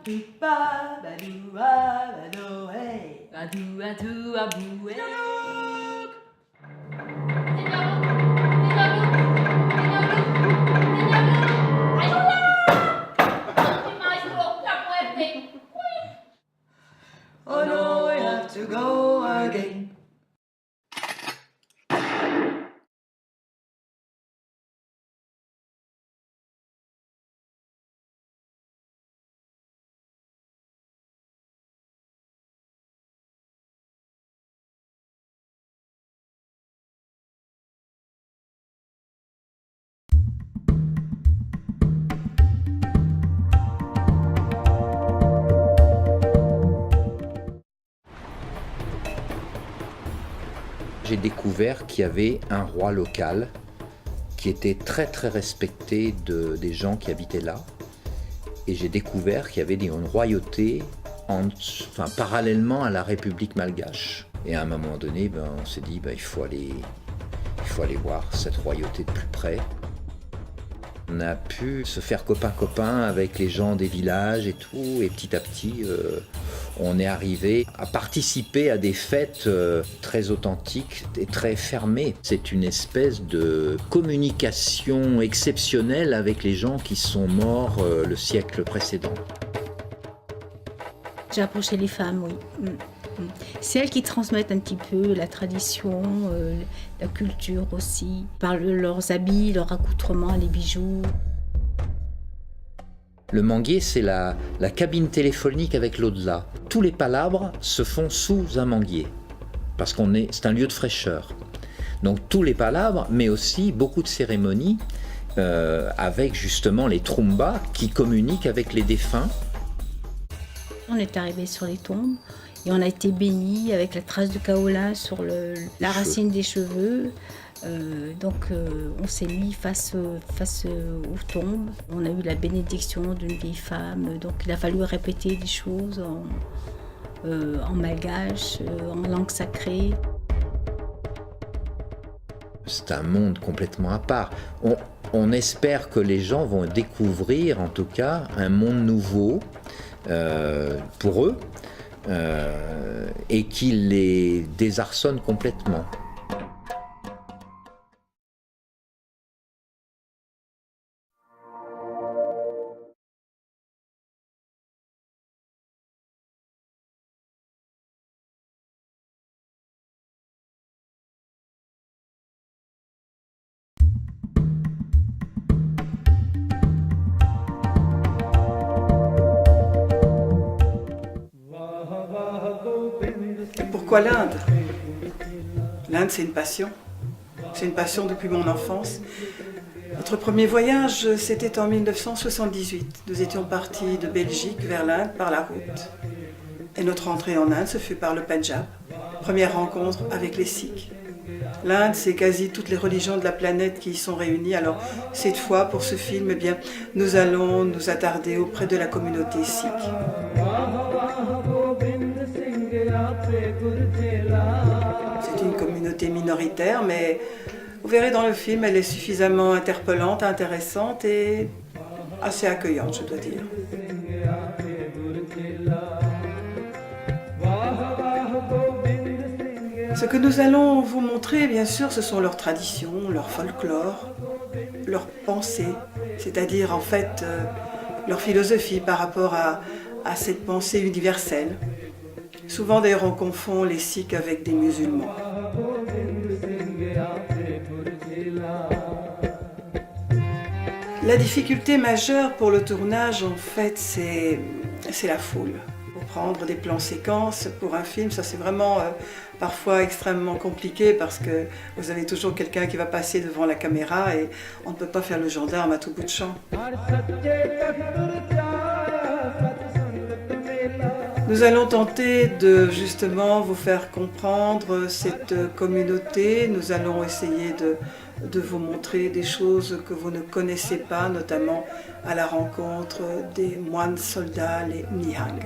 Ba badou ah bado hey badou adou abou hey. Oh no, I have to go again. J'ai découvert qu'il y avait un roi local qui était très très respecté des gens qui habitaient là. Et j'ai découvert qu'il y avait une royauté parallèlement à la République malgache. Et à un moment donné, on s'est dit il faut aller voir cette royauté de plus près. On a pu se faire copain-copain avec les gens des villages et tout, et petit à petit, on est arrivé à participer à des fêtes très authentiques et très fermées. C'est une espèce de communication exceptionnelle avec les gens qui sont morts le siècle précédent. J'ai approché les femmes, oui. C'est elles qui transmettent un petit peu la tradition, la culture aussi, par leurs habits, leurs accoutrements, les bijoux. Le manguier, c'est la cabine téléphonique avec l'au-delà. Tous les palabres se font sous un manguier, parce c'est un lieu de fraîcheur. Donc tous les palabres, mais aussi beaucoup de cérémonies, avec justement les trumbas qui communiquent avec les défunts. On est arrivé sur les tombes et on a été bénis avec la trace de kaolin sur la racine des cheveux. Donc on s'est mis face aux tombes. On a eu la bénédiction d'une vieille femme, donc il a fallu répéter des choses en malgache, en langue sacrée. C'est un monde complètement à part. On espère que les gens vont découvrir en tout cas un monde nouveau pour eux et qui les désarçonne complètement. Pourquoi l'Inde? L'Inde, c'est une passion. C'est une passion depuis mon enfance. Notre premier voyage, c'était en 1978. Nous étions partis de Belgique vers l'Inde par la route. Et notre entrée en Inde, ce fut par le Pendjab. Première rencontre avec les Sikhs. L'Inde, c'est quasi toutes les religions de la planète qui y sont réunies. Alors, cette fois, pour ce film, eh bien, nous allons nous attarder auprès de la communauté sikh. C'est une communauté minoritaire, mais vous verrez dans le film, elle est suffisamment interpellante, intéressante et assez accueillante, je dois dire. Ce que nous allons vous montrer, bien sûr, ce sont leurs traditions, leur folklore, leurs pensées, c'est-à-dire en fait leur philosophie par rapport à cette pensée universelle. Souvent d'ailleurs on confond les Sikhs avec des musulmans. La difficulté majeure pour le tournage, en fait, c'est la foule. Pour prendre des plans séquences pour un film, ça c'est vraiment parfois extrêmement compliqué parce que vous avez toujours quelqu'un qui va passer devant la caméra et on ne peut pas faire le gendarme à tout bout de champ. Nous allons tenter de justement vous faire comprendre cette communauté. Nous allons essayer de vous montrer des choses que vous ne connaissez pas, notamment à la rencontre des moines soldats, les Nihang.